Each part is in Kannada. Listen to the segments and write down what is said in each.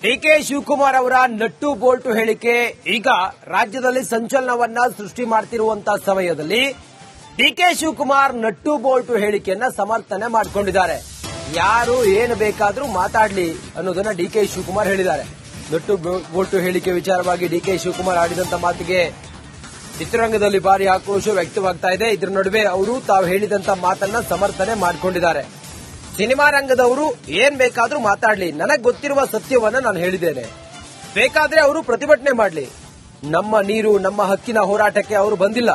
ಡಿಕೆ ಶಿವಕುಮಾರ್ ಅವರ ನಟ್ಟು ಬೋಲ್ಟು ಹೇಳಿಕೆ ಈಗ ರಾಜ್ಯದಲ್ಲಿ ಸಂಚಲನವನ್ನ ಸೃಷ್ಟಿ ಮಾಡ್ತಿರುವಂತಹ ಸಮಯದಲ್ಲಿ ಡಿಕೆ ಶಿವಕುಮಾರ್ ನಟ್ಟು ಬೋಲ್ಟು ಹೇಳಿಕೆಯನ್ನ ಸಮರ್ಥನೆ ಮಾಡಿಕೊಂಡಿದ್ದಾರೆ. ಯಾರು ಏನು ಬೇಕಾದ್ರೂ ಮಾತಾಡ್ಲಿ ಅನ್ನೋದನ್ನ ಡಿಕೆ ಶಿವಕುಮಾರ್ ಹೇಳಿದ್ದಾರೆ. ನಟ್ಟು ಬೋಲ್ಟು ಹೇಳಿಕೆ ವಿಚಾರವಾಗಿ ಡಿಕೆ ಶಿವಕುಮಾರ್ ಆಡಿದಂತ ಮಾತಿಗೆ ಚಿತ್ರರಂಗದಲ್ಲಿ ಭಾರಿ ಆಕ್ರೋಶ ವ್ಯಕ್ತವಾಗ್ತಾ ಇದೆ. ಇದರ ನಡುವೆ ಅವರು ತಾವು ಹೇಳಿದಂತ ಮಾತನ್ನ ಸಮರ್ಥನೆ ಮಾಡಿಕೊಂಡಿದ್ದಾರೆ. ಸಿನಿಮಾ ರಂಗದವರು ಏನ್ ಬೇಕಾದ್ರೂ ಮಾತಾಡ್ಲಿ, ನನಗ್ ಗೊತ್ತಿರುವ ಸತ್ಯವನ್ನ ನಾನು ಹೇಳಿದ್ದೇನೆ. ಬೇಕಾದ್ರೆ ಅವರು ಪ್ರತಿಭಟನೆ ಮಾಡ್ಲಿ, ನಮ್ಮ ನೀರು ನಮ್ಮ ಹಕ್ಕಿನ ಹೋರಾಟಕ್ಕೆ ಅವರು ಬಂದಿಲ್ಲ.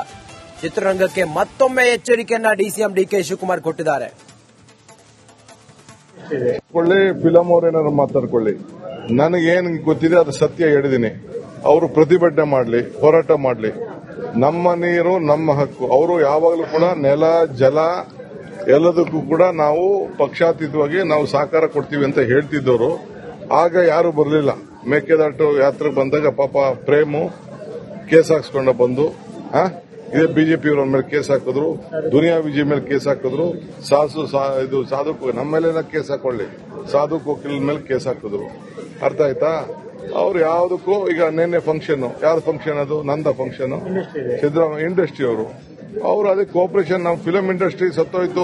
ಚಿತ್ರರಂಗಕ್ಕೆ ಮತ್ತೊಮ್ಮೆ ಎಚ್ಚರಿಕೆಯನ್ನ ಡಿಸಿಎಂ ಡಿಕೆ ಶಿವಕುಮಾರ್ ಕೊಟ್ಟಿದ್ದಾರೆ. ಫಿಲಂ ಅವ್ರೇನಾದ್ರು ಮಾತಾಡ್ಕೊಳ್ಳಿ, ನನಗೇನು ಗೊತ್ತಿದೆ ಅದು ಸತ್ಯ ಹೇಳಿದೀನಿ. ಅವರು ಪ್ರತಿಭಟನೆ ಮಾಡ್ಲಿ, ಹೋರಾಟ ಮಾಡ್ಲಿ, ನಮ್ಮ ನೀರು ನಮ್ಮ ಹಕ್ಕು. ಅವರು ಯಾವಾಗಲೂ ಕೂಡ ನೆಲ ಜಲ ಎಲ್ಲದಕ್ಕೂ ಕೂಡ ನಾವು ಪಕ್ಷಾತೀತವಾಗಿ ನಾವು ಸಹಕಾರ ಕೊಡ್ತೀವಿ ಅಂತ ಹೇಳ್ತಿದ್ದವರು. ಆಗ ಯಾರು ಬರಲಿಲ್ಲ. ಮೇಕೆದಾಟು ಯಾತ್ರೆಗೆ ಬಂದಾಗ ಪಾಪ ಪ್ರೇಮು ಕೇಸ್ ಹಾಕ್ಸ್ಕೊಂಡ ಬಂದು ಇದೇ ಬಿಜೆಪಿಯವರ ಮೇಲೆ ಕೇಸ್ ಹಾಕಿದ್ರು, ದುನಿಯಾ ವಿಜಯ್ ಮೇಲೆ ಕೇಸ್ ಹಾಕಿದ್ರು, ಸಾಧು ನಮ್ಮ ಮೇಲೆ ಕೇಸ್ ಹಾಕೊಳ್ಳಿ, ಸಾಧು ಕೋಕಿಲ್ ಮೇಲೆ ಕೇಸ್ ಹಾಕಿದ್ರು. ಅರ್ಥ ಆಯ್ತಾ? ಅವ್ರು ಯಾವುದಕ್ಕೂ ಈಗ ನಿನ್ನೆ ಫಂಕ್ಷನ್, ಯಾವ್ದು ಫಂಕ್ಷನ್ ಅದು? ನಂದ ಫಂಕ್ಷನ್, ಸಿದ್ದರಾಮಯ್ಯ ಇಂಡಸ್ಟ್ರಿ ಅವರು ಅದಕ್ಕೆ ಕೋಆಪರೇಷನ್, ನಮ್ಮ ಫಿಲಂ ಇಂಡಸ್ಟ್ರಿ ಸತ್ತೋಯ್ತು,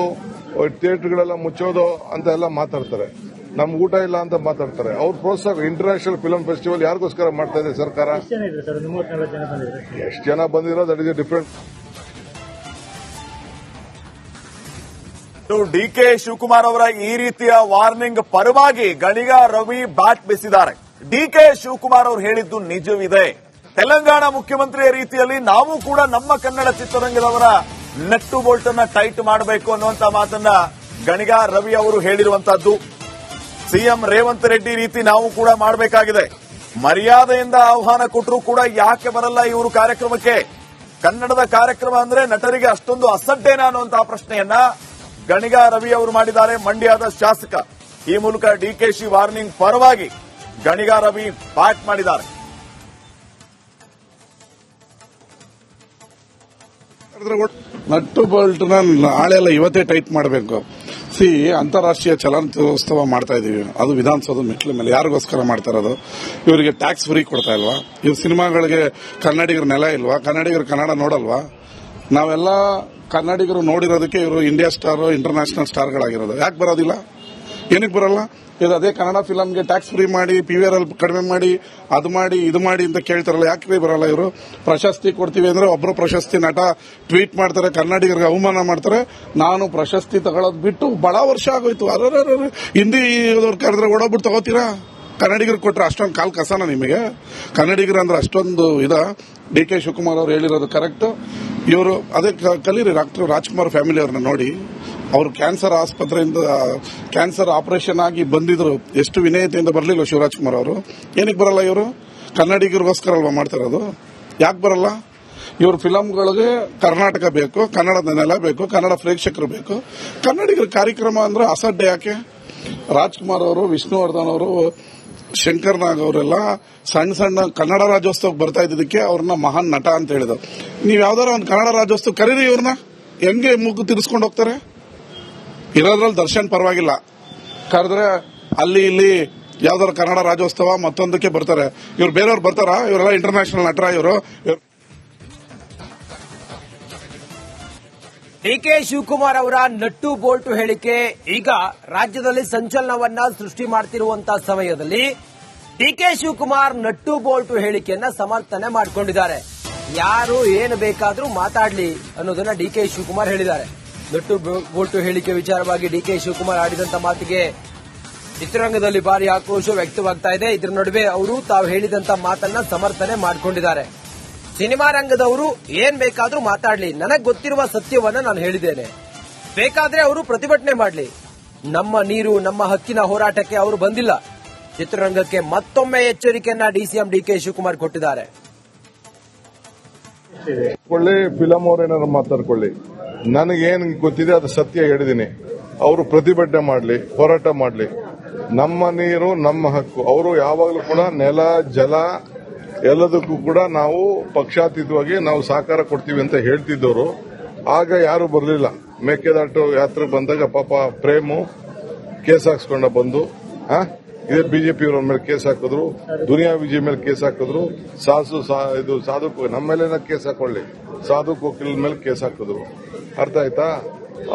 ಥಿಯೇಟರ್ಗಳೆಲ್ಲ ಮುಚ್ಚೋದು ಅಂತ ಎಲ್ಲ ಮಾತಾಡ್ತಾರೆ. ನಮ್ಗೆ ಊಟ ಇಲ್ಲ ಅಂತ ಮಾತಾಡ್ತಾರೆ. ಅವ್ರ ಪ್ರೋತ್ಸಾಹ ಇಂಟರ್ನ್ಯಾಷನಲ್ ಫಿಲಂ ಫೆಸ್ಟಿವಲ್ ಯಾರಿಗೋಸ್ಕರ ಮಾಡ್ತಾ ಇದೆ ಸರ್ಕಾರ? ಎಷ್ಟು ಜನ ಬಂದಿರೋ that is different. DK Shivakumar ಅವರ ಈ ರೀತಿಯ ವಾರ್ನಿಂಗ್ ಪರವಾಗಿ ಗಣಿಗ ರವಿ ಬ್ಯಾಟ್ ಬೀಸಿದ್ದಾರೆ. ಡಿಕೆ ಶಿವಕುಮಾರ್ ಅವರು ಹೇಳಿದ್ದು ನಿಜವಿದೆ. ತೆಲಂಗಾಣ ಮುಖ್ಯಮಂತ್ರಿಯ ರೀತಿಯಲ್ಲಿ ನಾವು ಕೂಡ ನಮ್ಮ ಕನ್ನಡ ಚಿತ್ರರಂಗದವರ ನಟ್ಟು ಬೋಲ್ಟ್ ಅನ್ನ ಟೈಟ್ ಮಾಡಬೇಕು ಅನ್ನುವಂತ ಮಾತನ್ನ ಗಣಿಗ ರವಿ ಅವರು ಹೇಳಿರುವಂತಹದ್ದು. ಸಿಎಂ ರೇವಂತ್ ರೆಡ್ಡಿ ರೀತಿ ನಾವು ಕೂಡ ಮಾಡಬೇಕಾಗಿದೆ. ಮರ್ಯಾದೆಯಿಂದ ಆಹ್ವಾನ ಕೊಟ್ಟರು ಕೂಡ ಯಾಕೆ ಬರಲ್ಲ ಇವರು ಕಾರ್ಯಕ್ರಮಕ್ಕೆ? ಕನ್ನಡದ ಕಾರ್ಯಕ್ರಮ ಅಂದ್ರೆ ನಟರಿಗೆ ಅಷ್ಟೊಂದು ಅಸಡ್ಡೇನಾ ಅನ್ನುವಂತಹ ಪ್ರಶ್ನೆಯನ್ನ ಗಣಿಗ ರವಿ ಅವರು ಮಾಡಿದ್ದಾರೆ. ಮಂಡ್ಯದ ಶಾಸಕ. ಈ ಮೂಲಕ ಡಿಕೆಶಿ ವಾರ್ನಿಂಗ್ ಪರವಾಗಿ ಗಣಿಗ ರವಿ ಬ್ಯಾಟ್ ಮಾಡಿದ್ದಾರೆ. ನಟ್ಟು ಬೋಲ್ಟ್ನ ನಾಳೆಲ್ಲ ಇವತ್ತೇ ಟೈಟ್ ಮಾಡಬೇಕು. ಅಂತಾರಾಷ್ಟ್ರೀಯ ಚಲನಚಿತ್ರೋತ್ಸವ ಮಾಡ್ತಾ ಇದೀವಿ, ಅದು ವಿಧಾನಸೌಧ ಮೆಟ್ಲ ಮೇಲೆ. ಯಾರಿಗೋಸ್ಕರ ಮಾಡ್ತಾ ಇರೋದು? ಇವರಿಗೆ ಟ್ಯಾಕ್ಸ್ ಫ್ರೀ ಕೊಡ್ತಾ ಇಲ್ವಾ? ಇವ್ರ ಸಿನಿಮಾಗಳಿಗೆ ಕನ್ನಡಿಗರ ನೆಲ ಇಲ್ವಾ? ಕನ್ನಡಿಗರು ಕನ್ನಡ ನೋಡಲ್ವಾ? ನಾವೆಲ್ಲ ಕನ್ನಡಿಗರು ನೋಡಿರೋದಕ್ಕೆ ಇವರು ಇಂಡಿಯಾ ಸ್ಟಾರ್, ಇಂಟರ್ನ್ಯಾಷನಲ್ ಸ್ಟಾರ್ಗಳಾಗಿರೋದು. ಯಾಕೆ ಬರೋದಿಲ್ಲ? ಏನಕ್ಕೆ ಬರಲ್ಲ? ಇದು ಅದೇ ಕನ್ನಡ ಫಿಲಂಗೆ ಟ್ಯಾಕ್ಸ್ ಫ್ರೀ ಮಾಡಿ, PVR ಕಡಿಮೆ ಮಾಡಿ, ಅದು ಮಾಡಿ ಇದು ಮಾಡಿ ಅಂತ ಕೇಳ್ತಾರಲ್ಲ, ಯಾಕೆ ಬರಲ್ಲ ಇವರು? ಪ್ರಶಸ್ತಿ ಕೊಡ್ತೀವಿ ಅಂದ್ರೆ ಒಬ್ಬರು ಪ್ರಶಸ್ತಿ ನಟ ಟ್ವೀಟ್ ಮಾಡ್ತಾರೆ, ಕನ್ನಡಿಗರಿಗೆ ಅವಮಾನ ಮಾಡ್ತಾರೆ. ನಾನು ಪ್ರಶಸ್ತಿ ತಗೊಳ್ಳೋದು ಬಿಟ್ಟು ಬಹಳ ವರ್ಷ ಆಗೋಯ್ತು. ಹಿಂದಿ ಕರೆದ್ರೆ ಓಡೋಗ್ಬಿಟ್ಟು ತಗೋತೀರಾ? ಕನ್ನಡಿಗರು ಕೊಟ್ರೆ ಅಷ್ಟೊಂದು ಕಾಲ್ ಕಸನ ನಿಮಗೆ? ಕನ್ನಡಿಗರು ಅಂದ್ರೆ ಅಷ್ಟೊಂದು ಡಿಕೆ ಶಿವಕುಮಾರ್ ಅವರು ಹೇಳಿರೋದು ಕರೆಕ್ಟ್. ಇವರು ಅದೇ ಕಲೀರಿ. ಡಾಕ್ಟರ್ ರಾಜ್ಕುಮಾರ್ ಫ್ಯಾಮಿಲಿ ಅವ್ರನ್ನ ನೋಡಿ. ಅವರು ಕ್ಯಾನ್ಸರ್ ಆಸ್ಪತ್ರೆಯಿಂದ ಕ್ಯಾನ್ಸರ್ ಆಪರೇಷನ್ ಆಗಿ ಬಂದಿದ್ರು. ಎಷ್ಟು ವಿನಯತೆಯಿಂದ ಬರಲಿಲ್ಲ ಶಿವರಾಜ್ ಕುಮಾರ್ ಅವರು. ಏನಕ್ಕೆ ಬರಲ್ಲ ಇವರು? ಕನ್ನಡಿಗರಿಗೋಸ್ಕರ ಅಲ್ವಾ ಮಾಡ್ತಾ ಇರೋದು? ಯಾಕೆ ಬರಲ್ಲ? ಇವ್ರ ಫಿಲಂಗಳಿಗೆ ಕರ್ನಾಟಕ ಬೇಕು, ಕನ್ನಡದ ನೆಲ ಬೇಕು, ಕನ್ನಡ ಪ್ರೇಕ್ಷಕರು ಬೇಕು. ಕನ್ನಡಿಗರ ಕಾರ್ಯಕ್ರಮ ಅಂದ್ರೆ ಅಸಡ್ಡೆ ಯಾಕೆ? ರಾಜ್ಕುಮಾರ್ ಅವರು, ವಿಷ್ಣುವರ್ಧನ್ ಅವರು, ಶಂಕರ್ ನಾಗ್ ಅವರೆಲ್ಲ ಸಣ್ಣ ಸಣ್ಣ ಕನ್ನಡ ರಾಜ್ಯೋತ್ಸವಕ್ಕೆ ಬರ್ತಾ ಇದ್ದಕ್ಕೆ ಅವ್ರನ್ನ ಮಹಾನ್ ನಟ ಅಂತ ಹೇಳಿದ್ರು. ನೀವು ಯಾವ್ದಾರ ಒಂದು ಕನ್ನಡ ರಾಜ್ಯೋತ್ಸವ ಕರೀರಿ, ಇವ್ರನ್ನ ಹೆಂಗೆ ಮೂಗು ತಿರ್ಸ್ಕೊಂಡು ಹೋಗ್ತಾರೆ? ಇರೋದ್ರಲ್ಲಿ ದರ್ಶನ್ ಪರವಾಗಿಲ್ಲ, ಕರೆದ್ರೆ ಅಲ್ಲಿ ಇಲ್ಲಿ ಯಾವ್ದಾರ ಕನ್ನಡ ರಾಜ್ಯೋತ್ಸವ ಮತ್ತೊಂದಕ್ಕೆ ಬರ್ತಾರೆ. ಇವ್ರು ಬೇರೆಯವ್ರು ಬರ್ತಾರ? ಇವರೆಲ್ಲ ಇಂಟರ್ನ್ಯಾಷನಲ್ ನಟರ ಇವರು. ಡಿಕೆ ಶಿವಕುಮಾರ್ ಅವರ ನಟ್ಟು ಬೋಲ್ಟು ಹೇಳಿಕೆ ಈಗ ರಾಜ್ಯದಲ್ಲಿ ಸಂಚಲನವನ್ನ ಸೃಷ್ಟಿ ಮಾಡ್ತಿರುವಂತಹ ಸಮಯದಲ್ಲಿ ಡಿಕೆ ಶಿವಕುಮಾರ್ ನಟ್ಟು ಬೋಲ್ಟು ಹೇಳಿಕೆಯನ್ನ ಸಮರ್ಥನೆ ಮಾಡಿಕೊಂಡಿದ್ದಾರೆ. ಯಾರು ಏನು ಬೇಕಾದ್ರೂ ಮಾತಾಡ್ಲಿ ಅನ್ನೋದನ್ನ ಡಿಕೆ ಶಿವಕುಮಾರ್ ಹೇಳಿದ್ದಾರೆ. ನಟ್ಟು ಬೋಲ್ಟು ಹೇಳಿಕೆ ವಿಚಾರವಾಗಿ ಡಿಕೆ ಶಿವಕುಮಾರ್ ಆಡಿದಂತ ಮಾತಿಗೆ ಚಿತ್ರರಂಗದಲ್ಲಿ ಭಾರಿ ಆಕ್ರೋಶ ವ್ಯಕ್ತವಾಗ್ತಾ ಇದೆ. ಇದರ ನಡುವೆ ಅವರು ತಾವು ಹೇಳಿದಂತ ಮಾತನ್ನ ಸಮರ್ಥನೆ ಮಾಡಿಕೊಂಡಿದ್ದಾರೆ. ಸಿನಿಮಾ ರಂಗದವರು ಏನ್ ಬೇಕಾದ್ರೂ ಮಾತಾಡ್ಲಿ, ನನಗ್ ಗೊತ್ತಿರುವ ಸತ್ಯವನ್ನ ನಾನು ಹೇಳಿದ್ದೇನೆ. ಬೇಕಾದ್ರೆ ಅವರು ಪ್ರತಿಭಟನೆ ಮಾಡ್ಲಿ, ನಮ್ಮ ನೀರು ನಮ್ಮ ಹಕ್ಕಿನ ಹೋರಾಟಕ್ಕೆ ಅವರು ಬಂದಿಲ್ಲ. ಚಿತ್ರರಂಗಕ್ಕೆ ಮತ್ತೊಮ್ಮೆ ಎಚ್ಚರಿಕೆಯನ್ನ ಡಿಸಿಎಂ ಡಿಕೆ ಶಿವಕುಮಾರ್ ಕೊಟ್ಟಿದ್ದಾರೆ. ಫಿಲಂ ಅವ್ರೇನಾದ್ರು ಮಾತಾಡ್ಕೊಳ್ಳಿ, ನನಗೇನು ಗೊತ್ತಿದೆ ಅದು ಸತ್ಯ ಹೇಳಿದೀನಿ. ಅವರು ಪ್ರತಿಭಟನೆ ಮಾಡ್ಲಿ, ಹೋರಾಟ ಮಾಡ್ಲಿ, ನಮ್ಮ ನೀರು ನಮ್ಮ ಹಕ್ಕು. ಅವರು ಯಾವಾಗಲೂ ಕೂಡ ನೆಲ ಜಲ ಎಲ್ಲದಕ್ಕೂ ಕೂಡ ನಾವು ಪಕ್ಷಾತೀತವಾಗಿ ನಾವು ಸಹಕಾರ ಕೊಡ್ತೀವಿ ಅಂತ ಹೇಳ್ತಿದ್ದವರು. ಆಗ ಯಾರು ಬರಲಿಲ್ಲ. ಮೇಕೆದಾಟು ಯಾತ್ರೆಗೆ ಬಂದಾಗ ಪಾಪ ಪ್ರೇಮು ಕೇಸ್ ಹಾಕ್ಸ್ಕೊಂಡ ಬಂದು ಇದೇ ಬಿಜೆಪಿಯವರ ಮೇಲೆ ಕೇಸ್ ಹಾಕಿದ್ರು, ದುನಿಯಾ ವಿಜಯ್ ಮೇಲೆ ಕೇಸ್ ಹಾಕಿದ್ರು, ಸಾಧು ನಮ್ಮ ಮೇಲೆ ಕೇಸ್ ಹಾಕೊಳ್ಳಿ, ಸಾಧು ಕೋಕಿಲ್ ಮೇಲೆ ಕೇಸ್ ಹಾಕಿದ್ರು. ಅರ್ಥ ಆಯ್ತಾ?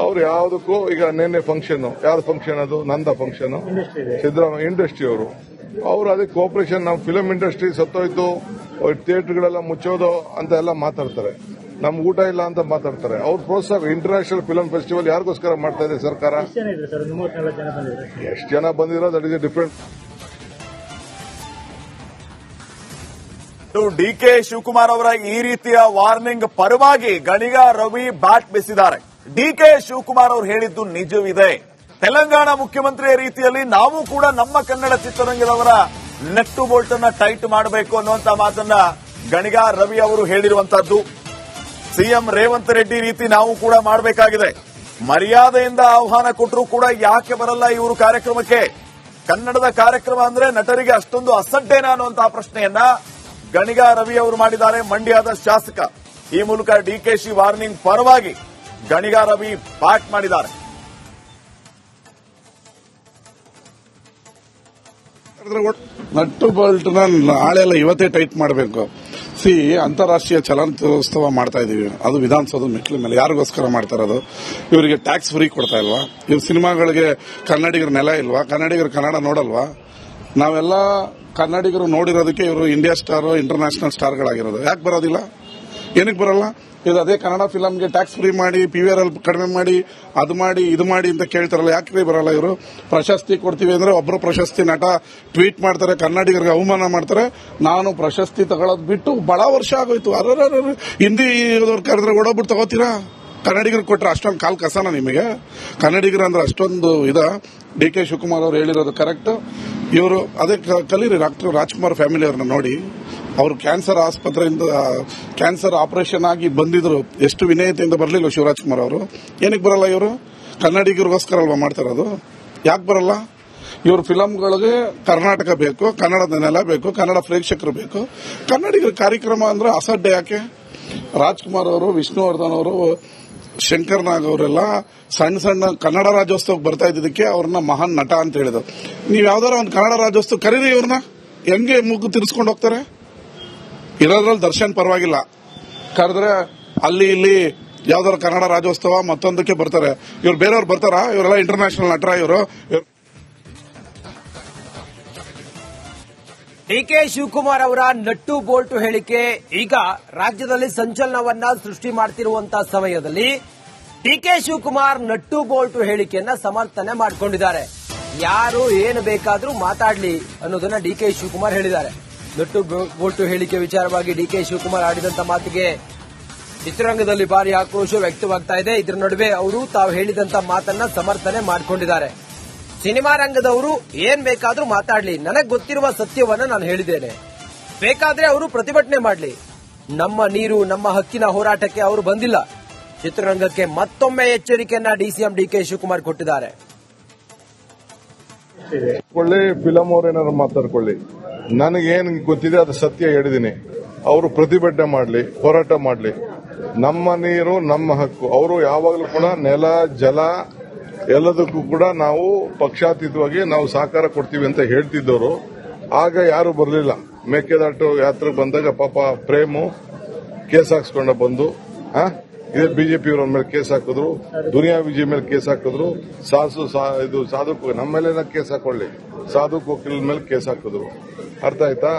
ಅವ್ರು ಯಾವುದಕ್ಕೂ ಈಗ ನಿನ್ನೆ ಫಂಕ್ಷನ್, ಯಾವ್ದು ಫಂಕ್ಷನ್ ಅದು? ನಂದ ಫಂಕ್ಷನ್, ಸಿದ್ದರಾಮಯ್ಯ ಇಂಡಸ್ಟ್ರಿ ಅವರು ಅದಕ್ಕೆ ಕೋಆಪರೇಷನ್, ನಮ್ಮ ಫಿಲಂ ಇಂಡಸ್ಟ್ರಿ ಸತ್ತೋಯ್ತು, ಥಿಯೇಟರ್ಗಳೆಲ್ಲ ಮುಚ್ಚೋದು ಅಂತ ಎಲ್ಲ ಮಾತಾಡ್ತಾರೆ. ನಮ್ಗೆ ಊಟ ಇಲ್ಲ ಅಂತ ಮಾತಾಡ್ತಾರೆ. ಅವ್ರ ಪ್ರೋತ್ಸಾಹ ಇಂಟರ್ನ್ಯಾಷನಲ್ ಫಿಲಂ ಫೆಸ್ಟಿವಲ್ ಯಾರಿಗೋಸ್ಕರ ಮಾಡ್ತಾ ಇದೆ ಸರ್ಕಾರ? ಎಷ್ಟು ಜನ ಬಂದಿರೋ that is a different. DK Shivakumar ಅವರ ಈ ರೀತಿಯ ವಾರ್ನಿಂಗ್ ಪರವಾಗಿ ಗಣಿಗ ರವಿ ಬ್ಯಾಟ್ ಬೀಸಿದ್ದಾರೆ. ಡಿಕೆ ಶಿವಕುಮಾರ್ ಅವರು ಹೇಳಿದ್ದು ನಿಜವಿದೆ. ತೆಲಂಗಾಣ ಮುಖ್ಯಮಂತ್ರಿಯ ರೀತಿಯಲ್ಲಿ ನಾವು ಕೂಡ ನಮ್ಮ ಕನ್ನಡ ಚಿತ್ರರಂಗದವರ ನಟ್ಟು ಬೋಲ್ಟ್ ಅನ್ನ ಟೈಟ್ ಮಾಡಬೇಕು ಅನ್ನುವಂತ ಮಾತನ್ನ ಗಣಿಗ ರವಿ ಅವರು ಹೇಳಿರುವಂತದ್ದು. ಸಿಎಂ ರೇವಂತ್ ರೆಡ್ಡಿ ರೀತಿ ನಾವು ಕೂಡ ಮಾಡಬೇಕಾಗಿದೆ. ಮರ್ಯಾದೆಯಿಂದ ಆಹ್ವಾನ ಕೊಟ್ಟರು ಕೂಡ ಯಾಕೆ ಬರಲ್ಲ ಇವರು ಕಾರ್ಯಕ್ರಮಕ್ಕೆ? ಕನ್ನಡದ ಕಾರ್ಯಕ್ರಮ ಅಂದ್ರೆ ನಟರಿಗೆ ಅಷ್ಟೊಂದು ಅಸಡ್ಡೇನಾ ಅನ್ನುವಂತಹ ಪ್ರಶ್ನೆಯನ್ನ ಗಣಿಗ ರವಿ ಅವರು ಮಾಡಿದ್ದಾರೆ, ಮಂಡ್ಯದ ಶಾಸಕ. ಈ ಮೂಲಕ ಡಿಕೆಶಿ ವಾರ್ನಿಂಗ್ ಪರವಾಗಿ ಗಣಿಗ ರವಿ ಬ್ಯಾಟ್ ಮಾಡಿದ್ದಾರೆ. ನಟ್ಟು ಬೋಲ್ಟ್ನ ಹಾಳೆಲ್ಲ ಇವತ್ತೇ ಟೈಟ್ ಮಾಡಬೇಕು. ಅಂತಾರಾಷ್ಟ್ರೀಯ ಚಲನಚಿತ್ರೋತ್ಸವ ಮಾಡ್ತಾ ಇದೀವಿ, ಅದು ವಿಧಾನಸೌಧ ಮೆಟ್ಲ ಮೇಲೆ. ಯಾರಿಗೋಸ್ಕರ ಮಾಡ್ತಾ ಇರೋದು? ಇವರಿಗೆ ಟ್ಯಾಕ್ಸ್ ಫ್ರೀ ಕೊಡ್ತಾ ಇಲ್ವಾ? ಇವ್ರ ಸಿನಿಮಾಗಳಿಗೆ ಕನ್ನಡಿಗರ ನೆಲ ಇಲ್ವಾ? ಕನ್ನಡಿಗರು ಕನ್ನಡ ನೋಡಲ್ವಾ? ನಾವೆಲ್ಲ ಕನ್ನಡಿಗರು ನೋಡಿರೋದಕ್ಕೆ ಇವರು ಇಂಡಿಯಾ ಸ್ಟಾರ್, ಇಂಟರ್ನ್ಯಾಷನಲ್ ಸ್ಟಾರ್ಗಳಾಗಿರೋದು. ಯಾಕೆ ಬರೋದಿಲ್ಲ? ಏನಕ್ಕೆ ಬರಲ್ಲ? ಇದು ಅದೇ ಕನ್ನಡ ಫಿಲಂಗೆ ಟ್ಯಾಕ್ಸ್ ಫ್ರೀ ಮಾಡಿ, PVR ಕಡಿಮೆ ಮಾಡಿ, ಅದು ಮಾಡಿ ಇದು ಮಾಡಿ ಅಂತ ಕೇಳ್ತಾರಲ್ಲ, ಯಾಕೆ ಬರಲ್ಲ ಇವರು? ಪ್ರಶಸ್ತಿ ಕೊಡ್ತೀವಿ ಅಂದ್ರೆ ಒಬ್ಬರು ಪ್ರಶಸ್ತಿ ನಟ ಟ್ವೀಟ್ ಮಾಡ್ತಾರೆ, ಕನ್ನಡಿಗರಿಗೆ ಅವಮಾನ ಮಾಡ್ತಾರೆ. ನಾನು ಪ್ರಶಸ್ತಿ ತಗೊಳ್ಳೋದು ಬಿಟ್ಟು ಬಹಳ ವರ್ಷ ಆಗೋಯ್ತು. ಹಿಂದಿ ಕರೆದ್ರೆ ಓಡೋಗ್ಬಿಟ್ಟು ತಗೋತೀರಾ? ಕನ್ನಡಿಗರು ಕೊಟ್ರೆ ಅಷ್ಟೊಂದು ಕಾಲ್ ಕಸನ ನಿಮಗೆ? ಕನ್ನಡಿಗರು ಅಂದ್ರೆ ಅಷ್ಟೊಂದು ಡಿಕೆ ಶಿವಕುಮಾರ್ ಅವರು ಹೇಳಿರೋದು ಕರೆಕ್ಟ್. ಇವರು ಅದೇ ಕಲೀರಿ, ಡಾಕ್ಟರ್ ರಾಜ್ಕುಮಾರ್ ಫ್ಯಾಮಿಲಿ ಅವ್ರನ್ನ ನೋಡಿ. ಅವರು ಕ್ಯಾನ್ಸರ್ ಆಸ್ಪತ್ರೆಯಿಂದ ಕ್ಯಾನ್ಸರ್ ಆಪರೇಷನ್ ಆಗಿ ಬಂದಿದ್ರು, ಎಷ್ಟು ವಿನಯತೆಯಿಂದ ಬರಲಿಲ್ಲ ಶಿವರಾಜ್ ಕುಮಾರ್ ಅವರು. ಏನಕ್ಕೆ ಬರಲ್ಲ ಇವರು? ಕನ್ನಡಿಗರಿಗೋಸ್ಕರ ಅಲ್ವಾ ಮಾಡ್ತಾ ಇರೋದು? ಯಾಕೆ ಬರಲ್ಲ? ಇವ್ರ ಫಿಲಂಗಳಿಗೆ ಕರ್ನಾಟಕ ಬೇಕು, ಕನ್ನಡದ ನೆಲ ಬೇಕು, ಕನ್ನಡ ಪ್ರೇಕ್ಷಕರು ಬೇಕು. ಕನ್ನಡಿಗರ ಕಾರ್ಯಕ್ರಮ ಅಂದ್ರೆ ಅಸಡ್ಡೆ ಯಾಕೆ? ರಾಜ್ಕುಮಾರ್ ಅವರು, ವಿಷ್ಣುವರ್ಧನ್ ಅವರು, ಶಂಕರ್ ನಾಗ್ ಅವರೆಲ್ಲ ಸಣ್ಣ ಸಣ್ಣ ಕನ್ನಡ ರಾಜ್ಯೋತ್ಸವಕ್ಕೆ ಬರ್ತಾ ಇದ್ದಕ್ಕೆ ಅವ್ರನ್ನ ಮಹಾನ್ ನಟ ಅಂತ ಹೇಳಿದ್ರು. ನೀವು ಯಾವ್ದಾರ ಒಂದು ಕನ್ನಡ ರಾಜ್ಯೋತ್ಸವ ಕರೀರಿ, ಇವ್ರನ್ನ ಹೆಂಗೆ ಮೂಗು ತಿರ್ಸ್ಕೊಂಡು ಹೋಗ್ತಾರೆ? ಇರೋದ್ರಲ್ಲಿ ದರ್ಶನ್ ಪರವಾಗಿಲ್ಲ, ಕರೆದ್ರೆ ಅಲ್ಲಿ ಇಲ್ಲಿ ಯಾವ್ದಾರ ಕನ್ನಡ ರಾಜ್ಯೋತ್ಸವ ಮತ್ತೊಂದಕ್ಕೆ ಬರ್ತಾರೆ. ಇವ್ರು ಬೇರೆಯವ್ರು ಬರ್ತಾರಾ? ಇವರೆಲ್ಲ ಇಂಟರ್ನ್ಯಾಷನಲ್ ನಟರ ಇವರು. ಡಿಕೆ ಶಿವಕುಮಾರ್ ಅವರ ನಟ್ಟು ಬೋಲ್ಟು ಹೇಳಿಕೆ ಈಗ ರಾಜ್ಯದಲ್ಲಿ ಸಂಚಲನವನ್ನ ಸೃಷ್ಟಿ ಮಾಡ್ತಿರುವಂತಹ ಸಮಯದಲ್ಲಿ ಡಿಕೆ ಶಿವಕುಮಾರ್ ನಟ್ಟು ಬೋಲ್ಟು ಹೇಳಿಕೆಯನ್ನ ಸಮರ್ಥನೆ ಮಾಡಿಕೊಂಡಿದ್ದಾರೆ. ಯಾರು ಏನು ಬೇಕಾದ್ರೂ ಮಾತಾಡ್ಲಿ ಅನ್ನೋದನ್ನ ಡಿಕೆ ಶಿವಕುಮಾರ್ ಹೇಳಿದ್ದಾರೆ. ನಟ್ಟು ಬೋಲ್ಟು ಹೇಳಿಕೆ ವಿಚಾರವಾಗಿ ಡಿಕೆ ಶಿವಕುಮಾರ್ ಆಡಿದಂತ ಮಾತಿಗೆ ಚಿತ್ರರಂಗದಲ್ಲಿ ಭಾರಿ ಆಕ್ರೋಶ ವ್ಯಕ್ತವಾಗ್ತಾ ಇದೆ. ಇದರ ನಡುವೆ ಅವರು ತಾವು ಹೇಳಿದಂತ ಮಾತನ್ನ ಸಮರ್ಥನೆ ಮಾಡಿಕೊಂಡಿದ್ದಾರೆ. ಸಿನಿಮಾ ರಂಗದವರು ಏನ್ ಬೇಕಾದ್ರೂ ಮಾತಾಡ್ಲಿ, ನನಗ್ ಗೊತ್ತಿರುವ ಸತ್ಯವನ್ನ ನಾನು ಹೇಳಿದ್ದೇನೆ. ಬೇಕಾದ್ರೆ ಅವರು ಪ್ರತಿಭಟನೆ ಮಾಡ್ಲಿ, ನಮ್ಮ ನೀರು ನಮ್ಮ ಹಕ್ಕಿನ ಹೋರಾಟಕ್ಕೆ ಅವರು ಬಂದಿಲ್ಲ. ಚಿತ್ರರಂಗಕ್ಕೆ ಮತ್ತೊಮ್ಮೆ ಎಚ್ಚರಿಕೆಯನ್ನ ಡಿಸಿಎಂ ಡಿಕೆ ಶಿವಕುಮಾರ್ ಕೊಟ್ಟಿದ್ದಾರೆ. ಫಿಲಂ ಅವ್ರೇನಾದ್ರು ಮಾತಾಡ್ಕೊಳ್ಳಿ, ನನಗೇನು ಗೊತ್ತಿದೆ ಅದು ಸತ್ಯ ಹೇಳಿದೀನಿ. ಅವರು ಪ್ರತಿಭಟನೆ ಮಾಡ್ಲಿ, ಹೋರಾಟ ಮಾಡ್ಲಿ, ನಮ್ಮ ನೀರು ನಮ್ಮ ಹಕ್ಕು. ಅವರು ಯಾವಾಗಲೂ ಕೂಡ ನೆಲ ಜಲ ಎಲ್ಲದಕ್ಕೂ ಕೂಡ ನಾವು ಪಕ್ಷಾತೀತವಾಗಿ ನಾವು ಸಹಕಾರ ಕೊಡ್ತೀವಿ ಅಂತ ಹೇಳ್ತಿದ್ದವರು. ಆಗ ಯಾರು ಬರಲಿಲ್ಲ. ಮೇಕೆದಾಟು ಯಾತ್ರೆಗೆ ಬಂದಾಗ ಪಾಪ ಪ್ರೇಮು ಕೇಸ್ ಹಾಕ್ಸ್ಕೊಂಡ ಬಂದು ಇದೇ ಬಿಜೆಪಿಯವರ ಮೇಲೆ ಕೇಸ್ ಹಾಕಿದ್ರು, ದುನಿಯಾ ವಿಜಯ್ ಮೇಲೆ ಕೇಸ್ ಹಾಕಿದ್ರು, ಸಾಧು ನಮ್ಮ ಮೇಲೆ ಕೇಸ್ ಹಾಕೊಳ್ಳಿ, ಸಾಧು ಕೋಕಿಲ್ ಮೇಲೆ ಕೇಸ್ ಹಾಕಿದ್ರು. ಅರ್ಥ ಆಯ್ತಾ?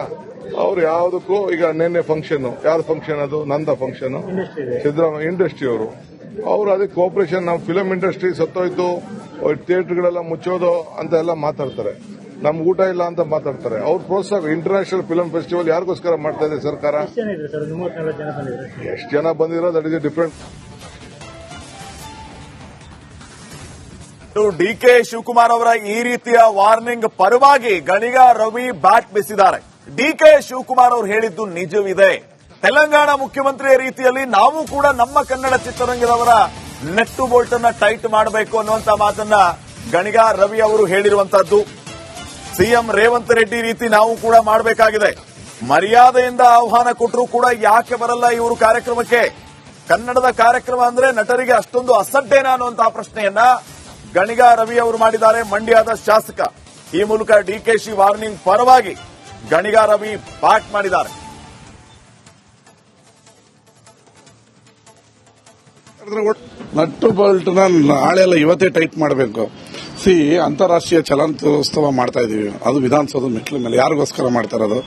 ಅವ್ರು ಯಾವುದಕ್ಕೂ ಈಗ ನಿನ್ನೆ ಫಂಕ್ಷನ್, ಯಾವ್ದು ಫಂಕ್ಷನ್ ಅದು? ನಂದ ಫಂಕ್ಷನ್, ಸಿದ್ದರಾಮಯ್ಯ ಇಂಡಸ್ಟ್ರಿ ಅವರು ಅದಕ್ಕೆ ಕೋಆಪರೇಷನ್, ನಮ್ಮ ಫಿಲಂ ಇಂಡಸ್ಟ್ರಿ ಸತ್ತೋಯ್ತು, ಥಿಯೇಟರ್ಗಳೆಲ್ಲ ಮುಚ್ಚೋದು ಅಂತ ಎಲ್ಲ ಮಾತಾಡ್ತಾರೆ. ನಮ್ಗೆ ಊಟ ಇಲ್ಲ ಅಂತ ಮಾತಾಡ್ತಾರೆ. ಅವ್ರ ಪ್ರೋತ್ಸಾಹ ಇಂಟರ್ನ್ಯಾಷನಲ್ ಫಿಲಂ ಫೆಸ್ಟಿವಲ್ ಯಾರಿಗೋಸ್ಕರ ಮಾಡ್ತಾ ಇದೆ ಸರ್ಕಾರ? ಎಷ್ಟು ಜನ ಬಂದಿರೋ that is a different. DK Shivakumar ಅವರ ಈ ರೀತಿಯ ವಾರ್ನಿಂಗ್ ಪರವಾಗಿ ಗಣಿಗ ರವಿ ಬ್ಯಾಟ್ ಬೀಸಿದ್ದಾರೆ. ಡಿಕೆ ಶಿವಕುಮಾರ್ ಅವರು ಹೇಳಿದ್ದು ನಿಜವಿದೆ. ತೆಲಂಗಾಣ ಮುಖ್ಯಮಂತ್ರಿಯ ರೀತಿಯಲ್ಲಿ ನಾವು ಕೂಡ ನಮ್ಮ ಕನ್ನಡ ಚಿತ್ರರಂಗದವರ ನಟ್ಟು ಬೋಲ್ಟ್ ಅನ್ನ ಟೈಟ್ ಮಾಡಬೇಕು ಅನ್ನುವಂತ ಮಾತನ್ನ ಗಣಿಗ ರವಿ ಅವರು ಹೇಳಿರುವಂತದ್ದು. ಸಿಎಂ ರೇವಂತ್ ರೆಡ್ಡಿ ರೀತಿ ನಾವು ಕೂಡ ಮಾಡಬೇಕಾಗಿದೆ. ಮರ್ಯಾದೆಯಿಂದ ಆಹ್ವಾನ ಕೊಟ್ಟರು ಕೂಡ ಯಾಕೆ ಬರಲ್ಲ ಇವರು ಕಾರ್ಯಕ್ರಮಕ್ಕೆ? ಕನ್ನಡದ ಕಾರ್ಯಕ್ರಮ ಅಂದ್ರೆ ನಟರಿಗೆ ಅಷ್ಟೊಂದು ಅಸಡ್ಡೇನಾ ಅನ್ನುವಂತಹ ಪ್ರಶ್ನೆಯನ್ನ ಗಣಿಗ ರವಿ ಅವರು ಮಾಡಿದ್ದಾರೆ, ಮಂಡ್ಯದ ಶಾಸಕ. ಈ ಮೂಲಕ ಡಿಕೆಶಿ ವಾರ್ನಿಂಗ್ ಪರವಾಗಿ ಗಣಿಗ ರವಿ ಬ್ಯಾಟ್ ಮಾಡಿದ್ದಾರೆ. ನಟ್ಟು ಬೋಲ್ಟ್ನ ನಾಳೆಲ್ಲ ಇವತ್ತೇ ಟೈಟ್ ಮಾಡಬೇಕು. ಅಂತಾರಾಷ್ಟ್ರೀಯ ಚಲನಚಿತ್ರೋತ್ಸವ ಮಾಡ್ತಾ ಇದೀವಿ, ಅದು ವಿಧಾನಸೌಧ ಮೆಟ್ಲ ಮೇಲೆ. ಯಾರಿಗೋಸ್ಕರ ಮಾಡ್ತಾ ಇರೋದು?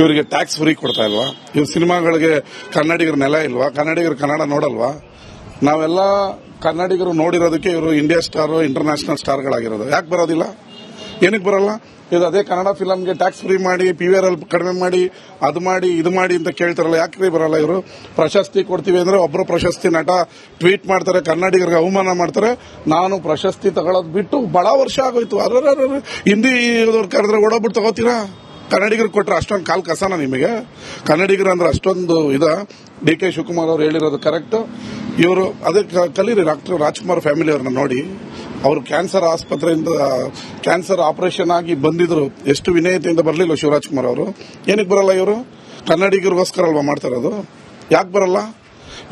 ಇವರಿಗೆ ಟ್ಯಾಕ್ಸ್ ಫ್ರೀ ಕೊಡ್ತಾ ಇಲ್ವಾ? ಇವ್ರ ಸಿನಿಮಾಗಳಿಗೆ ಕನ್ನಡಿಗರ ನೆಲ ಇಲ್ವಾ? ಕನ್ನಡಿಗರು ಕನ್ನಡ ನೋಡಲ್ವಾ? ನಾವೆಲ್ಲ ಕನ್ನಡಿಗರು ನೋಡಿರೋದಕ್ಕೆ ಇವರು ಇಂಡಿಯಾ ಸ್ಟಾರ್, ಇಂಟರ್ನ್ಯಾಷನಲ್ ಸ್ಟಾರ್ಗಳಾಗಿರೋದು. ಯಾಕೆ ಬರೋದಿಲ್ಲ? ಏನಕ್ಕೆ ಬರಲ್ಲ? ಇದು ಅದೇ ಕನ್ನಡ ಫಿಲಂಗೆ ಟ್ಯಾಕ್ಸ್ ಫ್ರೀ ಮಾಡಿ, PVR ಕಡಿಮೆ ಮಾಡಿ, ಅದು ಮಾಡಿ ಇದು ಮಾಡಿ ಅಂತ ಕೇಳ್ತಾರಲ್ಲ, ಯಾಕೆ ಬರಲ್ಲ ಇವರು? ಪ್ರಶಸ್ತಿ ಕೊಡ್ತೀವಿ ಅಂದ್ರೆ ಒಬ್ಬರು ಪ್ರಶಸ್ತಿ ನಟ ಟ್ವೀಟ್ ಮಾಡ್ತಾರೆ, ಕನ್ನಡಿಗರಿಗೆ ಅವಮಾನ ಮಾಡ್ತಾರೆ. ನಾನು ಪ್ರಶಸ್ತಿ ತಗೊಳ್ಳೋದು ಬಿಟ್ಟು ಬಹಳ ವರ್ಷ ಆಗೋಯ್ತು. ಹಿಂದಿ ಕರೆದ್ರೆ ಓಡೋಗ್ಬಿಟ್ಟು ತಗೋತೀರಾ? ಕನ್ನಡಿಗರು ಕೊಟ್ರೆ ಅಷ್ಟೊಂದು ಕಾಲ್ ಕಸನ ನಿಮಗೆ? ಕನ್ನಡಿಗರು ಅಂದ್ರೆ ಅಷ್ಟೊಂದು DK ಶಿವಕುಮಾರ್ ಅವರು ಹೇಳಿರೋದು ಕರೆಕ್ಟ್. ಇವರು ಅದೇ ಕಲೀರಿ. ಡಾಕ್ಟರ್ ರಾಜ್ಕುಮಾರ್ ಫ್ಯಾಮಿಲಿ ಅವ್ರನ್ನ ನೋಡಿ. ಅವರು ಕ್ಯಾನ್ಸರ್ ಆಸ್ಪತ್ರೆಯಿಂದ ಕ್ಯಾನ್ಸರ್ ಆಪರೇಷನ್ ಆಗಿ ಬಂದಿದ್ರು. ಎಷ್ಟು ವಿನಯತೆಯಿಂದ ಬರಲಿಲ್ಲ ಶಿವರಾಜ್ ಕುಮಾರ್ ಅವರು. ಏನಕ್ಕೆ ಬರಲ್ಲ ಇವರು? ಕನ್ನಡಿಗರಿಗೋಸ್ಕರ ಅಲ್ವಾ ಮಾಡ್ತಾ ಇರೋದು? ಯಾಕೆ ಬರಲ್ಲ?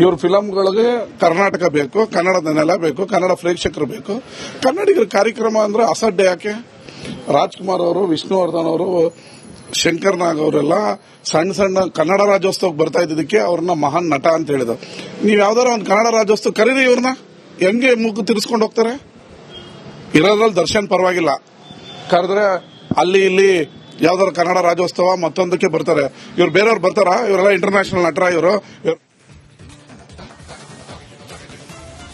ಇವ್ರ ಫಿಲಂಗಳಿಗೆ ಕರ್ನಾಟಕ ಬೇಕು, ಕನ್ನಡದ ನೆಲ ಬೇಕು, ಕನ್ನಡ ಪ್ರೇಕ್ಷಕರು ಬೇಕು. ಕನ್ನಡಿಗರ ಕಾರ್ಯಕ್ರಮ ಅಂದ್ರೆ ಅಸಡ್ಡೆ ಯಾಕೆ? ರಾಜ್ಕುಮಾರ್ ಅವರು, ವಿಷ್ಣುವರ್ಧನ್ ಅವರು, ಶಂಕರ್ ನಾಗ್ ಅವರೆಲ್ಲ ಸಣ್ಣ ಸಣ್ಣ ಕನ್ನಡ ರಾಜ್ಯೋತ್ಸವಕ್ಕೆ ಬರ್ತಾ ಇದ್ದಕ್ಕೆ ಅವ್ರನ್ನ ಮಹಾನ್ ನಟ ಅಂತ ಹೇಳಿದ್ರು. ನೀವು ಯಾವ್ದಾರ ಒಂದು ಕನ್ನಡ ರಾಜ್ಯೋತ್ಸವ ಕರೀರಿ, ಇವ್ರನ್ನ ಹೆಂಗೆ ಮೂಗು ತಿರ್ಸ್ಕೊಂಡು ಹೋಗ್ತಾರೆ? ಇರೋದ್ರಲ್ಲಿ ದರ್ಶನ್ ಪರವಾಗಿಲ್ಲ, ಕರೆದ್ರೆ ಅಲ್ಲಿ ಇಲ್ಲಿ ಯಾವ್ದಾದ್ರು ಕನ್ನಡ ರಾಜ್ಯೋತ್ಸವ ಮತ್ತೊಂದಕ್ಕೆ ಬರ್ತಾರೆ. ಇವ್ರು ಬೇರೆಯವ್ರು ಬರ್ತಾರಾ? ಇವರೆಲ್ಲ ಇಂಟರ್ನ್ಯಾಷನಲ್ ನಟರ ಇವರು.